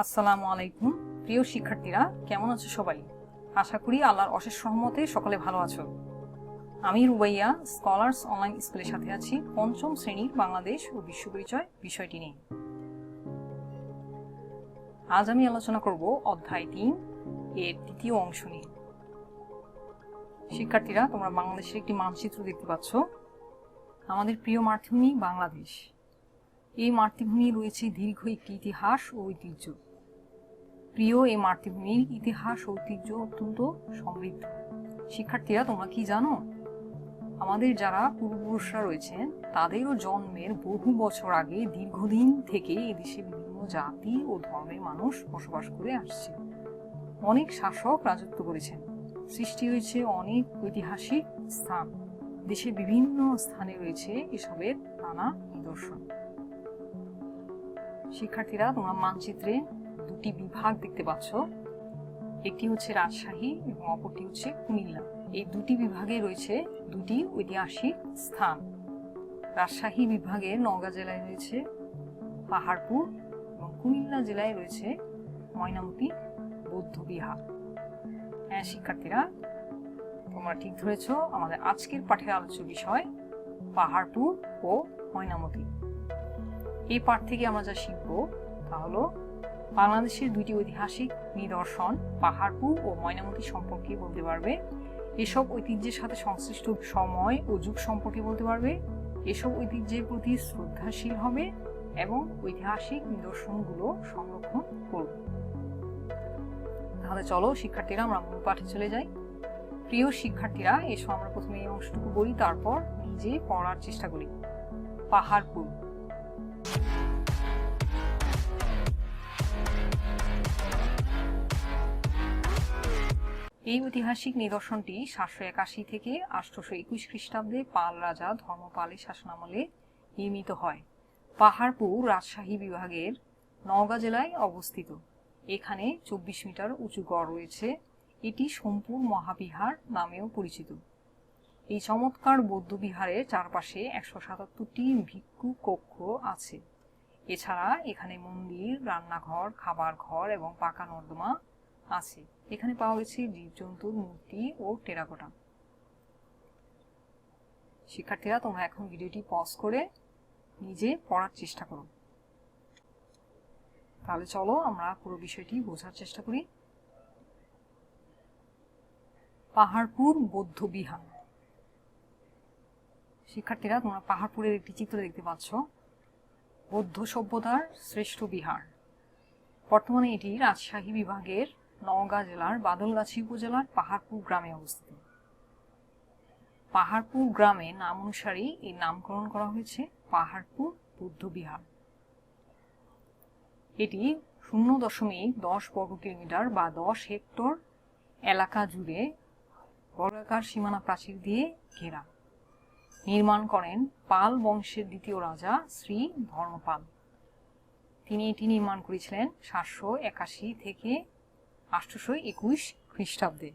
আসসালামু আলাইকুম প্রিয় শিক্ষার্থীরা, কেমন আছো সবাই? আশা করি আল্লাহর অশেষ রহমতে সকলে ভালো আছো। আমি রুবাইয়া স্কলার্স অনলাইন স্কুলের সাথে আছি পঞ্চম শ্রেণীর বাংলাদেশ ও বিশ্ব পরিচয় বিষয়টি নিয়ে। আজ আমি আলোচনা করব অধ্যায় ৩ এর দ্বিতীয় অংশ নিয়ে। শিক্ষার্থীরা, তোমরা বাংলাদেশের একটি মানচিত্র দেখতে পাচ্ছ। আমাদের প্রিয় মাতৃভূমি বাংলাদেশ। এই মাতৃভূমি রয়েছে দীর্ঘ একটি ইতিহাস ও ঐতিহ্য। প্রিয় এই মাতৃভূমির ইতিহাস ও ঐতিহ্য অত্যন্ত সমৃদ্ধ। শিক্ষার্থীরা, তোমরা কি জানো, আমাদের যারা পূর্বপুরুষরা রয়েছেন তাদেরও জন্মের বহু বছর আগে দীর্ঘদিন থেকে এদেশে বিভিন্ন জাতি ও ধর্মের মানুষ বসবাস করে আসছে। অনেক শাসক রাজত্ব করেছেন, সৃষ্টি হয়েছে অনেক ঐতিহাসিক স্থান। দেশের বিভিন্ন স্থানে রয়েছে এসবের নানা নিদর্শন। শিক্ষার্থীরা, তোমরা মানচিত্রে দুটি বিভাগ দেখতে পাচ্ছ। একটি হচ্ছে রাজশাহী এবং অপরটি হচ্ছে কুমিল্লা। এই দুটি বিভাগে রয়েছে দুটি ঐতিহাসিক স্থান। রাজশাহী বিভাগের নওগাঁ জেলায় রয়েছে পাহাড়পুর এবং কুমিল্লা জেলায় রয়েছে ময়নামতি বৌদ্ধ বিহার। হ্যাঁ শিক্ষার্থীরা, তোমরা ঠিক ধরেছ, আমাদের আজকের পাঠের আলোচ্য বিষয় পাহাড়পুর ও ময়নামতি। এই পাঠ থেকে আমরা যা শিখব তা হলো বাংলাদেশের দুইটি ঐতিহাসিক নিদর্শন পাহাড়পুর ও ময়নামতি সম্পর্কে বলতে পারবে, এসব ঐতিহ্যের সাথে সংশ্লিষ্ট সময় ও যুগ সম্পর্কে বলতে পারবে, এসব ঐতিহ্যের প্রতি শ্রদ্ধাশীল হবে এবং ঐতিহাসিক নিদর্শনগুলো সংরক্ষণ করবে। তাহলে চলো শিক্ষার্থীরা, আমরা মূল পাঠে চলে যাই। প্রিয় শিক্ষার্থীরা, এসো আমরা প্রথমে এই অংশটুকু বলি, তারপর নিজে পড়ার চেষ্টা করি। পাহাড়পুর। এই ঐতিহাসিক নিদর্শনটি 781 থেকে 821 খ্রিস্টাব্দে পাল রাজা ধর্মপালের শাসনামলে নির্মিত হয়। পাহাড়পুর রাজশাহী বিভাগের নওগাঁ জেলায় অবস্থিত। এখানে 24 মিটার উঁচু গড় রয়েছে। এটি সোমপুর মহাবিহার নামেও পরিচিত। এই চমৎকার বৌদ্ধ বিহারের চারপাশে 177টি ভিক্ষু কক্ষ আছে। এছাড়া এখানে মন্দির, রান্নাঘর, খাবার ঘর এবং পাকা নর্দমা আছে। এখানে পাওয়া গেছে জীবজন্তুর মূর্তি ও টেরাকোটা। শিক্ষার্থীরা, তোমরা এখন ভিডিওটি পজ করে নিজে পড়ার চেষ্টা করো। তাহলে চলো আমরা পুরো বিষয়টি বোঝার চেষ্টা করি। পাহাড়পুর বৌদ্ধ বিহার। শিক্ষার্থীরা, তোমরা পাহাড়পুরের একটি চিত্র দেখতে পাচ্ছ। বৌদ্ধ সভ্যতার শ্রেষ্ঠ বিহার। বর্তমানে এটি রাজশাহী বিভাগের নওগাঁ জেলার বাদলগাছি উপজেলার পাহাড়পুর গ্রামে অবস্থিত। পাহাড়পুর গ্রামের নাম অনুসারেই এর নামকরণ করা হয়েছে পাহাড়পুর বৌদ্ধ বিহার। এটি 0.10 বর্গ কিলোমিটার বা 10 হেক্টর এলাকা জুড়ে বর্গাকার সীমানা প্রাচীর দিয়ে ঘেরা। নির্মাণ করেন পাল বংশের দ্বিতীয় রাজা শ্রী ধর্মপাল। তিনি এটি নির্মাণ করেছিলেন 781 থেকে 821 খ্রিস্টাব্দে।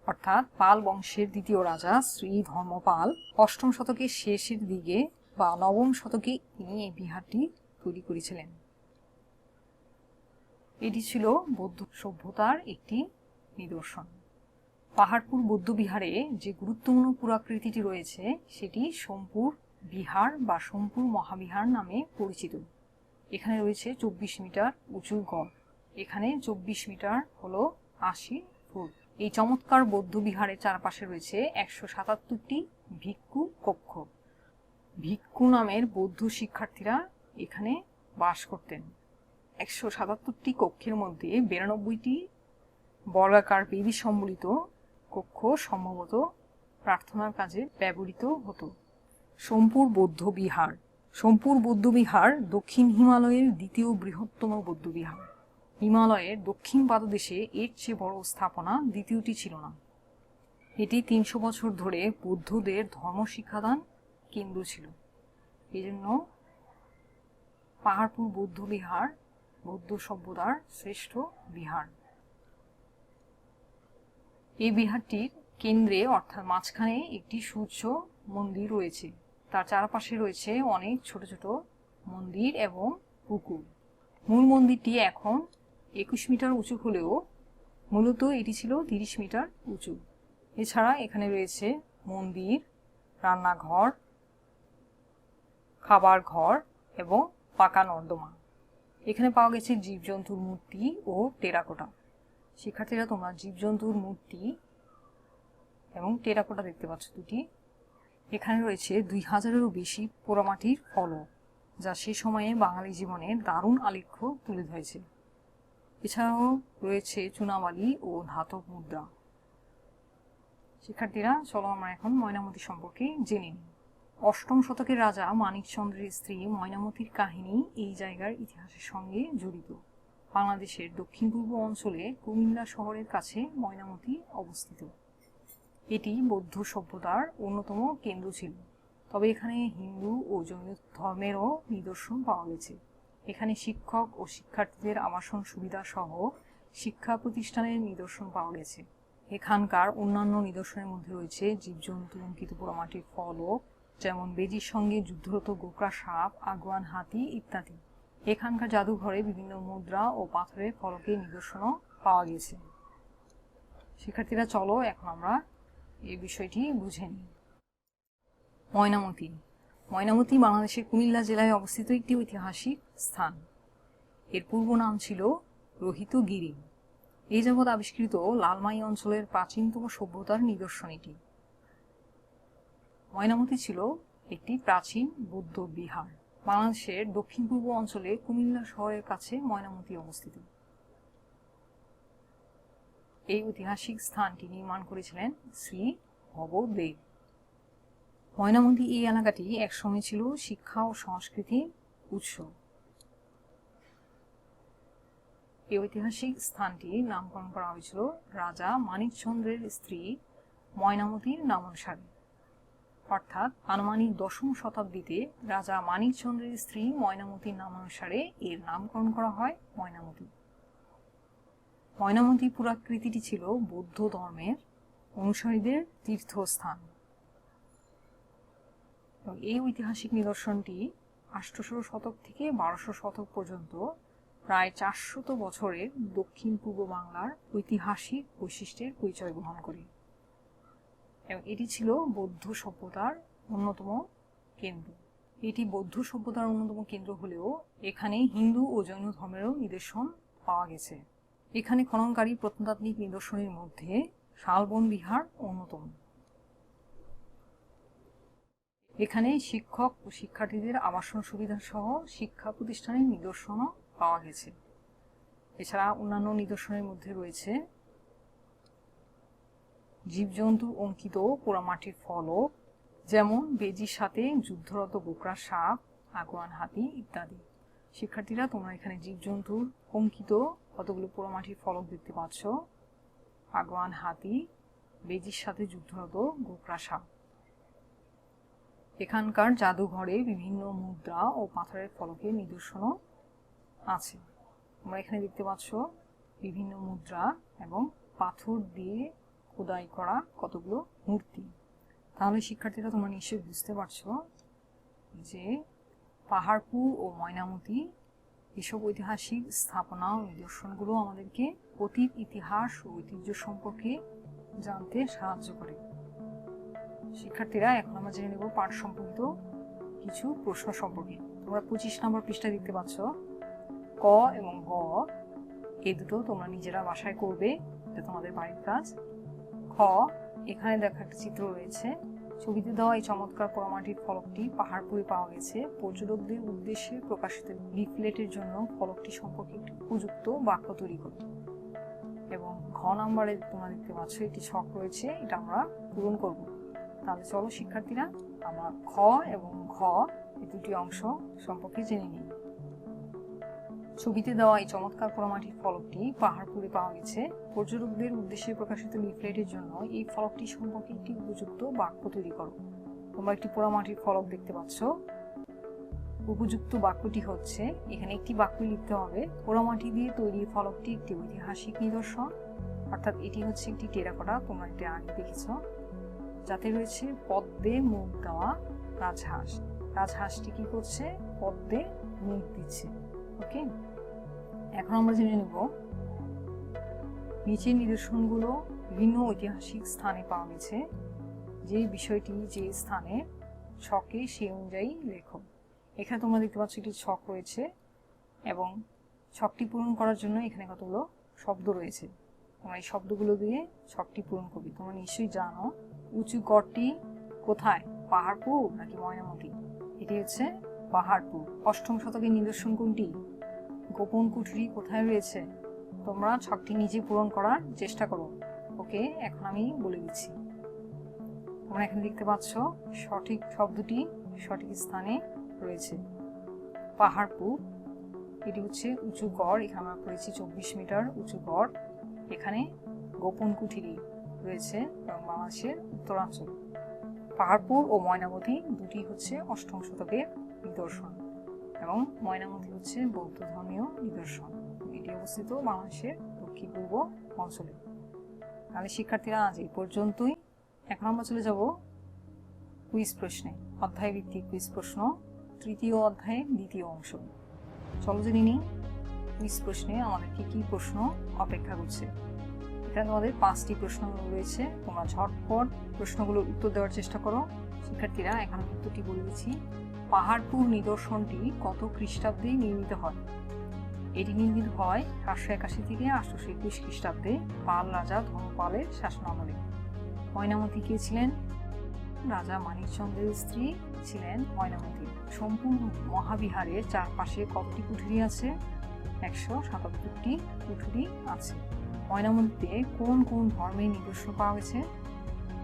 অর্থাৎ পাল বংশের দ্বিতীয় রাজা শ্রী ধর্মপাল 8ম শতকের শেষের দিকে বা 9ম শতকে তিনি এই বিহারটি তৈরি করেছিলেন। এটি ছিল বৌদ্ধ সভ্যতার একটি নিদর্শন। পাহাড়পুর বৌদ্ধ বিহারে যে গুরুত্বপূর্ণ পুরাকৃতিটি রয়েছে সেটি সোমপুর বিহার বা সোমপুর মহাবিহার নামে পরিচিত। এখানে রয়েছে 24 মিটার উঁচু গড়। এখানে 24 মিটার হলো 80 ফুট। এই চমৎকার বৌদ্ধ বিহারের চারপাশে রয়েছে 177টি ভিক্ষু কক্ষ। ভিক্ষু নামের বৌদ্ধ শিক্ষার্থীরা এখানে বাস করতেন। 177টি কক্ষের মধ্যে 92টি বর্গাকার বেদি সম্বলিত কক্ষ সম্ভবত প্রার্থনার কাজে ব্যবহৃত হতো। সোমপুর বৌদ্ধ বিহার। সোমপুর বৌদ্ধ বিহার দক্ষিণ হিমালয়ের দ্বিতীয় বৃহত্তম বৌদ্ধ বিহার। হিমালয়ের দক্ষিণ পাদদেশে এর চেয়ে বড় স্থাপনা দ্বিতীয়টি ছিল না। এটি 300 বছর ধরে বৌদ্ধদের ধর্ম শিক্ষাদান কেন্দ্র ছিল। এজন্য পাহাড়পুর বৌদ্ধ বিহার বৌদ্ধ সভ্যতার শ্রেষ্ঠ বিহার। এই বিহারটির কেন্দ্রে অর্থাৎ মাঝখানে একটি সূর্য মন্দির রয়েছে। তার চারপাশে রয়েছে অনেক ছোট ছোট মন্দির এবং পুকুর। মূল মন্দিরটি এখন 21 মিটার উঁচু হলেও মূলত এটি ছিল 30 মিটার উঁচু। এছাড়া এখানে রয়েছে মন্দির, রান্নাঘর, খাবার ঘর এবং পাকা নর্দমা। এখানে পাওয়া গেছে জীবজন্তুর মূর্তি ও টেরাকোটা। শিক্ষার্থীরা তোমরা জীবজন্তুর মূর্তি এবং টেরাকোটা দেখতে পাচ্ছ দুটি। এখানে রয়েছে 2000-এরও বেশি পোড়ামাটির ফলক, যা সে সময়ে বাঙালি জীবনে দারুণ আলেখ্য তুলে ধরেছে। এছাড়াও রয়েছে চুনাবালি ও ধাতব মুদ্রা। শিক্ষার্থীরা চলো আমরা এখন ময়নামতি সম্পর্কে জেনে নিই। 8ম শতকের রাজা মানিকচন্দ্রের স্ত্রী ময়নামতির কাহিনী এই জায়গার ইতিহাসের সঙ্গে জড়িত। বাংলাদেশের দক্ষিণ পূর্ব অঞ্চলে কুমিল্লা শহরের কাছে ময়নামতি অবস্থিত। এটি বৌদ্ধ সভ্যতার অন্যতম কেন্দ্র ছিল, তবে এখানে হিন্দু ও জৈন ধর্মেরও নিদর্শন পাওয়া গেছে। এখানে শিক্ষক ও শিক্ষার্থীদের আবাসন সুবিধা সহ শিক্ষা প্রতিষ্ঠানের নিদর্শন পাওয়া গেছে। এখানকার অন্যান্য নিদর্শনের মধ্যে রয়েছে জীবজন্তু অঙ্কিত পোড়ামাটির ফলক, যেমন বেজির সঙ্গে যুদ্ধরত গোকরা সাপ, আগুয়ান হাতি ইত্যাদি। এখানকার জাদুঘরে বিভিন্ন মুদ্রা ও পাথরের ফলকের নিদর্শনও পাওয়া গেছে। শিক্ষার্থীরা চলো এখন আমরা এই বিষয়টি বুঝে নিই। ময়নামতি। ময়নামতি বাংলাদেশের কুমিল্লা জেলায় অবস্থিত একটি ঐতিহাসিক স্থান। এর পূর্ব নাম ছিল রোহিতগিরি। এই যাবৎ আবিষ্কৃত লালমাই অঞ্চলের প্রাচীনতম সভ্যতার নিদর্শন এটি। ময়নামতি ছিল একটি প্রাচীন বৌদ্ধ বিহার। বাংলাদেশের দক্ষিণ পূর্ব অঞ্চলে কুমিল্লা শহরের কাছে ময়নামতি অবস্থিত। এই ঐতিহাসিক স্থানটি নির্মাণ করেছিলেন শ্রী ভবদেব। ময়নামতি এই এলাকাটি একসময় ছিল শিক্ষা ও সংস্কৃতির উৎস। এই ঐতিহাসিক স্থানটির নামকরণ করা হয়েছিল রাজা মানিকচন্দ্রের স্ত্রী ময়নামতির নামানুসারে, অর্থাৎ আনুমানিক 10ম শতাব্দীতে রাজা মানিকচন্দ্রের স্ত্রী ময়নামতির নামানুসারে এর নামকরণ করা হয় ময়নামতি। ময়নামতি পুরাকৃতিটি ছিল বৌদ্ধ ধর্মের অনুসারীদের তীর্থস্থান। এই ঐতিহাসিক নিদর্শনটি 800 শতক থেকে 1200 শতক পর্যন্ত প্রায় 400 বছরের দক্ষিণ পূর্ব বাংলার ঐতিহাসিক বৈশিষ্ট্যের পরিচয় বহন করে এবং এটি ছিল বৌদ্ধ সভ্যতার অন্যতম কেন্দ্র। এটি বৌদ্ধ সভ্যতার অন্যতম কেন্দ্র হলেও এখানে হিন্দু ও জৈন ধর্মেরও নিদর্শন পাওয়া গেছে। এখানে খননকারী প্রত্নতাত্ত্বিক নিদর্শনের মধ্যে শালবন বিহার অন্যতম। এখানে শিক্ষক ও শিক্ষার্থীদের আবাসন সুবিধা সহ শিক্ষা প্রতিষ্ঠানের নিদর্শনও পাওয়া গেছে। এছাড়া অন্যান্য নিদর্শনের মধ্যে রয়েছে জীবজন্তু অঙ্কিত পোড়ামাটির ফলক, যেমন বেজির সাথে যুদ্ধরত গোকরা সাপ, আগুয়ান হাতি ইত্যাদি। শিক্ষার্থীরা তোমরা এখানে জীবজন্তুর অঙ্কিত কতগুলো পোড়ামাটির ফলক দেখতে পাচ্ছ। আগুয়ান হাতি, বেজির সাথে যুদ্ধরত গোকরা সাপ। এখানকার জাদুঘরে বিভিন্ন মুদ্রা ও পাথরের ফলকের নিদর্শনও আছে। তোমরা এখানে দেখতে পাচ্ছ বিভিন্ন মুদ্রা এবং পাথর দিয়ে খোদাই করা কতগুলো মূর্তি। তাহলে শিক্ষার্থীরা তোমরা নিশ্চয়ই বুঝতে পারছো যে পাহাড়পুর ও ময়নামতি এসব ঐতিহাসিক স্থাপনা ও নিদর্শনগুলো আমাদেরকে অতীত ইতিহাস ও ঐতিহ্য সম্পর্কে জানতে সাহায্য করে। শিক্ষার্থীরা এখন আমরা জেনে নেব পাঠ সম্পর্কিত কিছু প্রশ্ন সম্পর্কে। তোমরা 25 নম্বর পৃষ্ঠা দেখতে পাচ্ছ। ক এবং গ এই দুটো তোমরা নিজেরা বাসায় করবে, এটা তোমাদের বাড়ির কাজ। খ, এখানে দেখা একটা চিত্র রয়েছে। ছবিতে দেওয়া এই চমৎকার পোড়ামাটির ফলকটি পাহাড়পুরে পাওয়া গেছে। পর্যটকদের উদ্দেশ্যে প্রকাশিত লিফলেটের জন্য ফলকটি সম্পর্কে একটি উপযুক্ত বাক্য তৈরি করো। এবং ঘ নম্বরে তোমরা দেখতে পাচ্ছ একটি ছক রয়েছে, এটা আমরা পূরণ করব। তাহলে চলো শিক্ষার্থীরা আমরা খ এবং ঘ এই দুটি অংশ সম্পর্কে জেনে নিই। ছবিতে দেওয়া এই চমৎকার পোড়ামাটির ফলকটি পাহাড়পুরে পাওয়া গেছে। পর্যটকদের উদ্দেশ্যে প্রকাশিত লিফলেটের জন্য এই ফলকটি সম্পর্কে একটি উপযুক্ত বাক্য তৈরি করো। তোমরা একটি পোড়ামাটির ফলক দেখতে পাচ্ছ। উপযুক্ত বাক্যটি হচ্ছে, এখানে একটি বাক্য লিখতে হবে, পোড়ামাটি দিয়ে তৈরি ফলকটি একটি ঐতিহাসিক নিদর্শন, অর্থাৎ এটি হচ্ছে একটি টেরাকোটা, তোমরা এটা আগে দেখেছ, যাতে রয়েছে পদ্মে মুখ দেওয়া রাজহাঁস। রাজহাঁসটি কি করছে? পদ্মে মুখ দিচ্ছে। ওকে, এখন আমরা জেনে নেব নিচের নিদর্শনগুলো বিভিন্ন ঐতিহাসিক স্থানে পাওয়া গেছে। যে বিষয়টি যে স্থানে ছকে সেই অনুযায়ী লেখো। এখানে তোমরা দেখতে পাচ্ছ একটি ছক রয়েছে এবং ছকটি পূরণ করার জন্য এখানে কতগুলো শব্দ রয়েছে। তোমরা এই শব্দগুলো দিয়ে ছকটি পূরণ করবে। তোমরা নিশ্চয়ই জানো উঁচু গড়টি কোথায়, পাহাড়পুর নাকি ময়নামতি? এটি হচ্ছে পাহাড়পুর। অষ্টম শতকের নিদর্শন কোনটি? গোপন কুঠরি কোথায় রয়েছে? তোমরা ছকটি নিজে পূরণ করার চেষ্টা করো। ওকে, এখন আমি বলে দিচ্ছি। তোমরা এখানে দেখতে পাচ্ছ সঠিক শব্দটি সঠিক স্থানে রয়েছে, পাহাড়পুর। এটি হচ্ছে উঁচু গড়, এখানে আমরা করেছি 24 মিটার উঁচু গড়। এখানে গোপন কুঠিরি রয়েছে এবং বাংলাদেশের উত্তরাঞ্চল। পাহাড়পুর ও ময়নামতি দুটি হচ্ছে অষ্টম শতকের নিদর্শন এবং ময়নামতি হচ্ছে বৌদ্ধ ধর্মীয় নিদর্শন। এটি অবস্থিত বাংলাদেশের দক্ষিণ পূর্ব অঞ্চলে। তাহলে শিক্ষার্থীরা আজ এই পর্যন্তই। এখন আমরা চলে যাব কুইজ প্রশ্নে। অধ্যায় ভিত্তিক কুইজ প্রশ্ন, তৃতীয় অধ্যায়ের দ্বিতীয় অংশ। চলো জেনে নিই কুইজ প্রশ্নে আমাদের কি প্রশ্ন অপেক্ষা করছে। এখানে তোমাদের 5টি প্রশ্ন রয়েছে। তোমরা ঝটপট প্রশ্নগুলোর উত্তর দেওয়ার চেষ্টা করো। শিক্ষার্থীরা এখন উত্তরটি বলে দিচ্ছি। পাহাড়পুর নিদর্শনটি কত খ্রিস্টাব্দে নির্মিত হয়? এটি নির্মিত হয় 781 থেকে 821 খ্রিস্টাব্দে পাল রাজা ধর্মপালের শাসনামলে। ময়নামতি কে ছিলেন? রাজা মানিকচন্দ্রের স্ত্রী ছিলেন ময়নামতি। সম্পূর্ণ মহাবিহারের চারপাশে কতটি কুঠুরি আছে? 177টি কুঠুরি আছে। ময়নামতিতে কোন কোন ধর্মের নিদর্শন পাওয়া গেছে?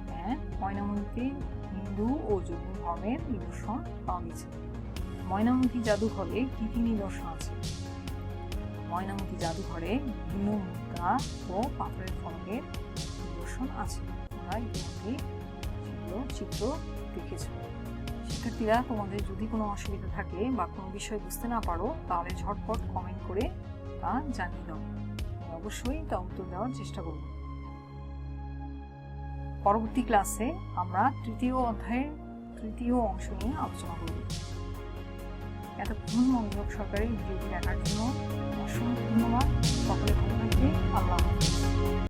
হ্যাঁ, ময়নামতিতে হিন্দু ও জৈন ধর্মের নিদর্শন পাওয়া গেছে। ময়নামতি জাদুঘরে কি কি নিদর্শন আছে? ময়নামতি জাদুঘরে বিভিন্ন মুদ্রা ও পাথরের ফলকের নিদর্শন আছে। তোমরা ইতিমধ্যে সেগুলো চিত্র দেখেছ। শিক্ষার্থীরা, তোমাদের যদি কোনো অসুবিধা থাকে বা কোনো বিষয় বুঝতে না পারো তাহলে ঝটপট কমেন্ট করে তা জানিয়ে দাও। অবশ্যই তা উত্তর দেওয়ার চেষ্টা করব। পরবর্তী ক্লাসে আমরা তৃতীয় অধ্যায়ের তৃতীয় অংশ নিয়ে আলোচনা করব। এতক্ষণ মনোযোগ সহকারে ভিডিওটি দেখার জন্য অসংখ্য ধন্যবাদ। সকলে ভালো থাকবে। আল্লাহ হাফেজ।